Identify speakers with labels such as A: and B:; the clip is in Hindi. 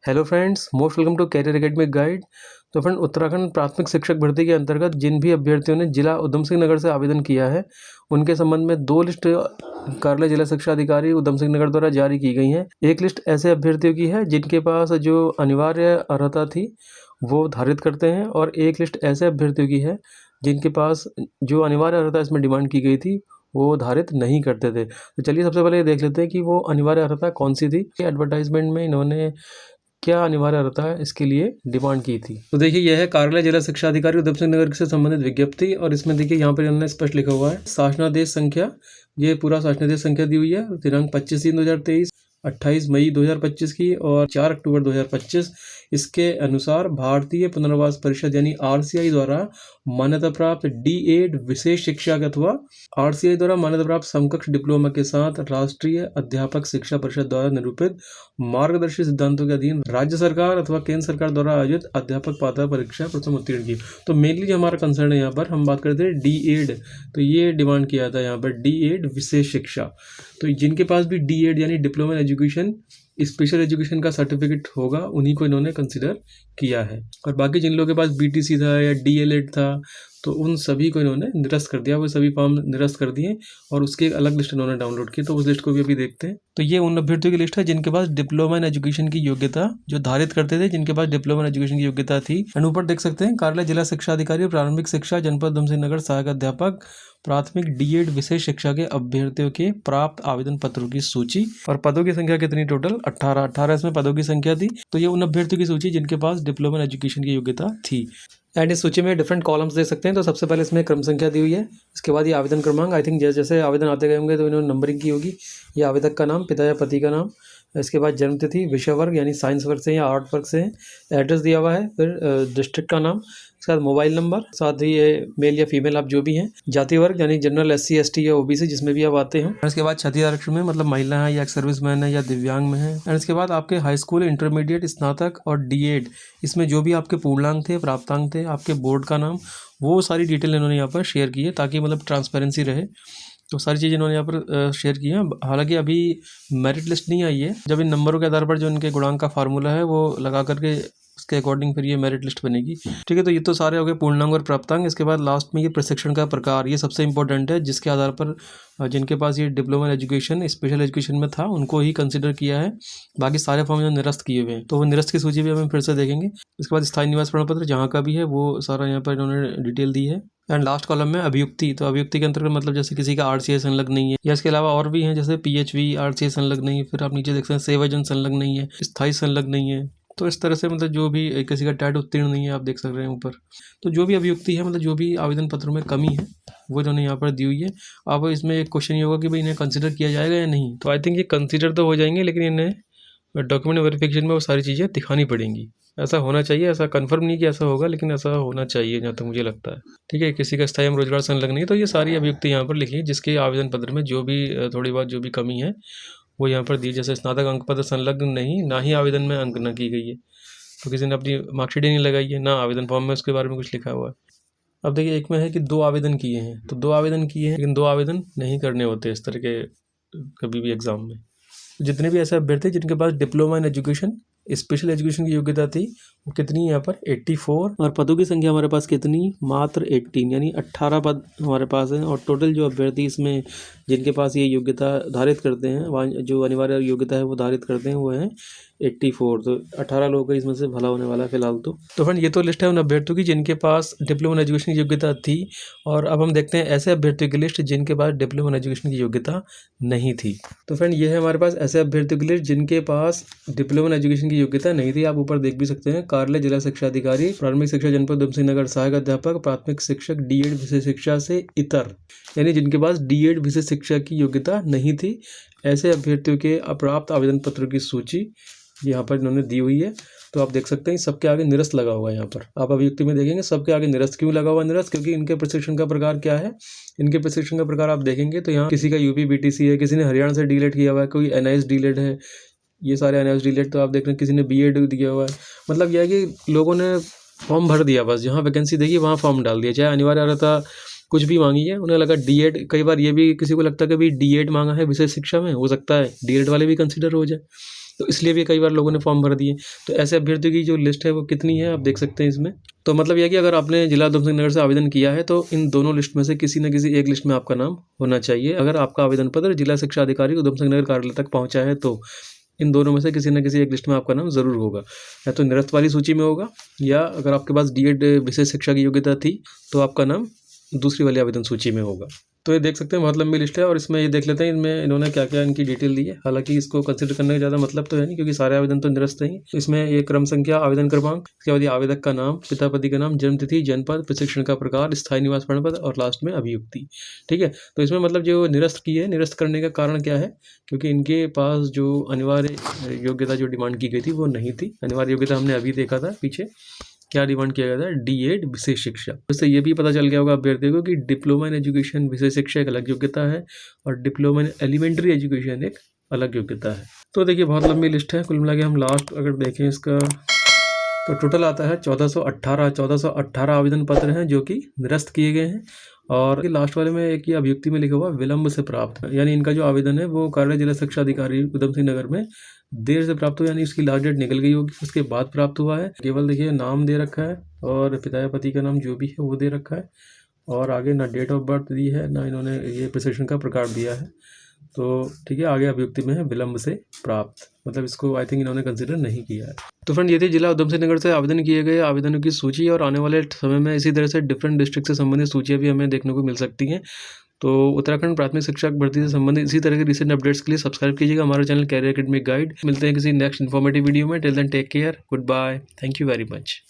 A: Hello friends, most welcome to career academic guide. तो फ्रेंड, उत्तराखंड प्राथमिक शिक्षक भर्ती के अंतर्गत जिन भी अभ्यर्थियों ने जिला उधम सिंह नगर से आवेदन किया है, उनके संबंध में 2 लिस्ट कार्यालय जिला शिक्षा अधिकारी उधम सिंह नगर द्वारा जारी की गई हैं। एक लिस्ट ऐसे अभ्यर्थियों की है जिनके पास जो अनिवार्य अर्हता थी वो धारित करते हैं, और एक लिस्ट ऐसे अभ्यर्थियों की है जिनके पास जो अनिवार्य अर्हता इसमें डिमांड की गई थी वो धारित नहीं करते थे। तो चलिए सबसे पहले ये देख लेते हैं कि वो अनिवार्य अर्हता कौन सी थी। एडवर्टाइजमेंट में इन्होंने क्या अनिवार्य रहता है इसके लिए डिमांड की थी। तो देखिए, यह है कार्यालय जिला शिक्षा अधिकारी उधम सिंह नगर से संबंधित विज्ञप्ति, और इसमें देखिए यहाँ पर इन्होंने स्पष्ट लिखा हुआ है शासनादेश संख्या। ये पूरा शासनादेश संख्या दी हुई है, दिनांक 25/3/2023, 28 मई 2025 की और 4 अक्टूबर 2025। इसके अनुसार भारतीय पुनर्वास परिषद यानी RCI द्वारा मान्यता प्राप्त D.Ed विशेष शिक्षा अथवा RCI द्वारा मान्यता प्राप्त समकक्ष डिप्लोमा के साथ राष्ट्रीय अध्यापक शिक्षा परिषद द्वारा निरूपित मार्गदर्शी सिद्धांतों के अधीन राज्य सरकार अथवा केंद्र सरकार द्वारा आयोजित अध्यापक पात्रता परीक्षा प्रथम उत्तीर्ण की। तो मेनली जो हमारा कंसर्न है यहाँ पर हम बात करते हैं D.Ed, तो ये डिमांड किया था यहाँ पर D.Ed विशेष शिक्षा। तो जिनके पास भी D.Ed यानी diploma in education special education का सर्टिफिकेट होगा उन्हीं को इन्होंने कंसिडर किया है, और बाकी जिन लोगों के पास BTC था या DLED था तो उन सभी को इन्होंने निरस्त कर दिया। वो सभी फॉर्म निरस्त कर दिए और उसकी एक अलग लिस्ट इन्होंने डाउनलोड की, तो उस लिस्ट को भी अभी देखते हैं। तो ये उन अभ्यर्थियों की लिस्ट है जिनके पास डिप्लोमा इन एजुकेशन की योग्यता जो धारित करते थे, जिनके पास डिप्लोमा इन एजुकेशन की योग्यता थी। एंड ऊपर देख सकते हैं कार्यालय जिला शिक्षा अधिकारी प्रारंभिक शिक्षा जनपद उधम सिंह नगर सहायक अध्यापक प्राथमिक D.Ed विशेष शिक्षा के अभ्यर्थियों के प्राप्त आवेदन पत्रों की सूची, और पदों की संख्या कितनी टोटल 18 इसमें पदों की संख्या थी। तो ये उन अभ्यर्थियों की सूची जिनके पास डिप्लोमा इन एजुकेशन की योग्यता थी। एंड इस सूची में डिफरेंट कॉलम्स देख सकते हैं। तो सबसे पहले इसमें क्रम संख्या दी हुई है, इसके बाद ये आवेदन क्रमांक, आई थिंक जैसे जैसे आवेदन आते गए होंगे तो इन्होंने नंबरिंग की होगी। ये आवेदक का नाम, पिता या पति का नाम, इसके बाद जन्म तिथि, विषय वर्ग यानी साइंस वर्ग से या आर्ट वर्ग से, एड्रेस दिया हुआ है, फिर डिस्ट्रिक्ट का नाम, इसके बाद मोबाइल नंबर, साथ ही ये मेल या फीमेल आप जो भी हैं, जाति वर्ग यानी जनरल SC ST या OBC जिसमें भी आप आते हो, इसके बाद क्षत्रिय आरक्षण में मतलब महिला है या सर्विसमैन है या दिव्यांग में है, और इसके बाद आपके हाई स्कूल, इंटरमीडिएट, स्नातक और D.Ed इसमें जो भी आपके पूर्णांक थे, प्राप्तांक थे, आपके बोर्ड का नाम, वो सारी डिटेल इन्होंने यहाँ पर शेयर की है ताकि मतलब ट्रांसपेरेंसी रहे। तो सारी चीज़ें इन्होंने यहाँ पर शेयर की हैं। हालांकि अभी मेरिट लिस्ट नहीं आई है, जब इन नंबरों के आधार पर जो इनके गुणांक का फार्मूला है वो लगा करके उसके अकॉर्डिंग फिर ये मेरिट लिस्ट बनेगी। ठीक है, तो ये तो सारे हो गए पूर्णांक और प्राप्तांक। इसके बाद लास्ट में ये प्रशिक्षण का प्रकार, ये सबसे इंपॉर्टेंट है, जिसके आधार पर जिनके पास ये diploma in education special education में था उनको ही कंसिडर किया है। बाकी सारे फॉर्म जो निरस्त किए हुए हैं, तो वो निरस्त की सूची भी हम फिर से देखेंगे। इसके बाद स्थायी निवास प्रमाण पत्र जहाँ का भी है वो सारा यहाँ पर इन्होंने डिटेल दी है। एंड लास्ट कॉलम में अभियुक्ति, तो अभियुक्ति के अंतर्गत मतलब जैसे किसी का RCI संलग्न नहीं है, या इसके अलावा और भी हैं जैसे PHV RCI संलग्न नहीं है, फिर आप नीचे देख सकते हैं सेवाजन संलग्न नहीं है, स्थायी संलग्न नहीं है। तो इस तरह से मतलब जो भी किसी का टैट उत्तीर्ण नहीं है, आप देख सक रहे हैं ऊपर। तो जो भी अभियुक्ति है मतलब जो भी आवेदन पत्रों में कमी है वो इन्होंने यहाँ पर दी हुई है। अब इसमें एक क्वेश्चन ये होगा कि भाई इन्हें कंसिडर किया जाएगा या नहीं। तो आई थिंक ये कंसिडर तो हो जाएंगे, लेकिन इन्हें डॉक्यूमेंट वेरिफिकेशन में वो सारी चीज़ें दिखानी पड़ेंगी। ऐसा होना चाहिए, ऐसा कंफर्म नहीं कि ऐसा होगा, लेकिन ऐसा होना चाहिए जहाँ तक मुझे लगता है। ठीक है, किसी का स्थायी रोजगार संलग्न नहीं है, तो ये सारी अभियुक्ति यहाँ पर लिखी है जिसके आवेदन पत्र में जो भी थोड़ी बहुत जो भी कमी है वो यहाँ पर दी। जैसे स्नातक अंक पत्र संलग्न नहीं, ना ही आवेदन में अंक न की गई है, तो किसी ने अपनी मार्कशीट ही नहीं लगाई है, ना आवेदन फॉर्म में उसके बारे में कुछ लिखा हुआ है। अब देखिए, एक में है कि 2 आवेदन किए हैं, तो 2 आवेदन किए हैं, लेकिन 2 आवेदन नहीं करने होते इस तरह के कभी भी एग्जाम में। जितने भी ऐसे अभ्यर्थी जिनके पास diploma in education special education की योग्यता थी वो कितनी यहाँ पर 84, और पदों की संख्या हमारे पास कितनी, मात्र 18 यानी 18 पद हमारे पास हैं। और टोटल जो अभ्यर्थी इसमें जिनके पास ये योग्यता धारित करते हैं, जो अनिवार्य योग्यता है वो धारित करते हैं, वो हैं 84। तो 18 लोगों का इसमें से भला होने वाला है फिलहाल। तो फ्रेंड, ये तो लिस्ट है उन अभ्यर्थियों की जिनके पास डिप्लोमा इन एजुकेशन की योग्यता थी, और अब हम देखते हैं ऐसे अभ्यर्थियों की लिस्ट जिनके पास डिप्लोमा इन एजुकेशन की योग्यता नहीं थी। तो फ्रेंड, ये है हमारे पास ऐसे अभ्यर्थियों की लिस्ट जिनके पास डिप्लोमा इन एजुकेशन की योग्यता नहीं थी। आप ऊपर देख भी सकते हैं, कार्यालय जिला शिक्षा अधिकारी प्राथमिक शिक्षा जनपद उधम सिंह नगर सहायक अध्यापक प्राथमिक शिक्षक D.Ed विशेष शिक्षा से इतर, यानी जिनके पास D.Ed विशेष शिक्षा की योग्यता नहीं थी, ऐसे अभ्यर्थियों के अप्राप्त आवेदन पत्रों की सूची यहाँ पर इन्होंने दी हुई है। तो आप देख सकते हैं सबके आगे निरस्त लगा हुआ है। यहाँ पर आप अभियुक्ति में देखेंगे सबके आगे निरस्त क्यों लगा हुआ है, निरस्त क्योंकि इनके प्रशिक्षण का प्रकार क्या है। इनके प्रशिक्षण का प्रकार आप देखेंगे तो यहाँ किसी का UP BTC है, किसी ने हरियाणा से D.Led किया हुआ है, कोई NIS D.Led है, ये सारे NIS D.Led। तो आप देख रहे हैं किसी ने B.Ed दिया हुआ है। मतलब यह है कि लोगों ने फॉर्म भर दिया, बस जहाँ वैकेंसी देखी वहाँ फॉर्म डाल दिया, चाहे अनिवार्य अर्हता कुछ भी मांगी है, उन्हें लगा D.Ed। कई बार ये भी किसी को लगता है कि भाई D.Ed मांगा है विशेष शिक्षा में, हो सकता है D.Ed वाले भी कंसिडर हो जाए। तो इसलिए भी कई बार लोगों ने फॉर्म भर दिए। तो ऐसे अभ्यर्थियों की जो लिस्ट है वो कितनी है आप देख सकते हैं इसमें। तो मतलब यह कि अगर आपने जिला उधम सिंह नगर से आवेदन किया है तो इन दोनों लिस्ट में से किसी न किसी एक लिस्ट में आपका नाम होना चाहिए। अगर आपका आवेदन पत्र जिला शिक्षा अधिकारी उधम सिंह नगर कार्यालय तक पहुंचा है तो इन दोनों में से किसी न किसी एक लिस्ट में आपका नाम ज़रूर होगा। या तो निरस्त वाली सूची में होगा, या अगर आपके पास डीएड विशेष शिक्षा की योग्यता थी तो आपका नाम दूसरी वाली आवेदन सूची में होगा। तो ये देख सकते हैं बहुत लंबी लिस्ट है, और इसमें ये देख लेते हैं इनमें इन्होंने क्या क्या इनकी डिटेल दी है। हालांकि इसको कंसिडर करने का ज़्यादा मतलब तो है नहीं, क्योंकि सारे आवेदन तो निरस्त हैं। तो इसमें ये क्रम संख्या, आवेदन क्रमांक, इसके बाद ये आवेदक का नाम, पिता पति का नाम, जन्म तिथि, जनपद, प्रशिक्षण का प्रकार, स्थायी निवास प्रमाण पत्र और लास्ट में अभियुक्ति। ठीक है, तो इसमें मतलब जो निरस्त की है, निरस्त करने का कारण क्या है, क्योंकि इनके पास जो अनिवार्य योग्यता जो डिमांड की गई थी वो नहीं थी। अनिवार्य योग्यता हमने अभी देखा था पीछे क्या डिमांड किया गया था, डीएड विशेष शिक्षा। इससे ये भी पता चल गया होगा अभ्यर्थियों को कि डिप्लोमा इन एजुकेशन विशेष शिक्षा एक अलग योग्यता है और डिप्लोमा इन एलिमेंट्री एजुकेशन एक अलग योग्यता है। तो देखिए बहुत लंबी लिस्ट है, कुल मिला के हम लास्ट अगर देखें इसका तो टोटल आता है 1418 आवेदन पत्र हैं जो कि निरस्त किए गए हैं। और लास्ट वाले में एक ही अभियुक्ति में लिखा हुआ विलंब से प्राप्त, यानी इनका जो आवेदन है वो कार्य जिला शिक्षा अधिकारी उधम सिंह नगर में देर से प्राप्त हुआ, यानी उसकी लास्ट डेट निकल गई होगी, उसके बाद प्राप्त हुआ है। केवल देखिए नाम दे रखा है और पिता या पति का नाम जो भी है वो दे रखा है, और आगे ना डेट ऑफ बर्थ दी है ना इन्होंने ये प्रशिक्षण का प्रकार दिया है। तो ठीक है, आगे अभियुक्ति में है विलंब से प्राप्त, मतलब इसको आई थिंक इन्होंने कंसिडर नहीं किया है। तो फ्रेंड ये थी जिला उधम सिंह नगर से आवेदन किए गए आवेदनों की सूची, और आने वाले समय में इसी तरह से डिफरेंट डिस्ट्रिक्ट से संबंधित सूचियाँ भी हमें देखने को मिल सकती हैं। तो उत्तराखंड प्राथमिक शिक्षक भर्ती से संबंधित इसी तरह के रिसेंट अपडेट्स के लिए सब्सक्राइब कीजिएगा हमारे चैनल कैरियर एकेडमिक गाइड। मिलते हैं किसी नेक्स्ट इन्फॉर्मेटिव वीडियो में। Till then take care, good bye, thank you very much.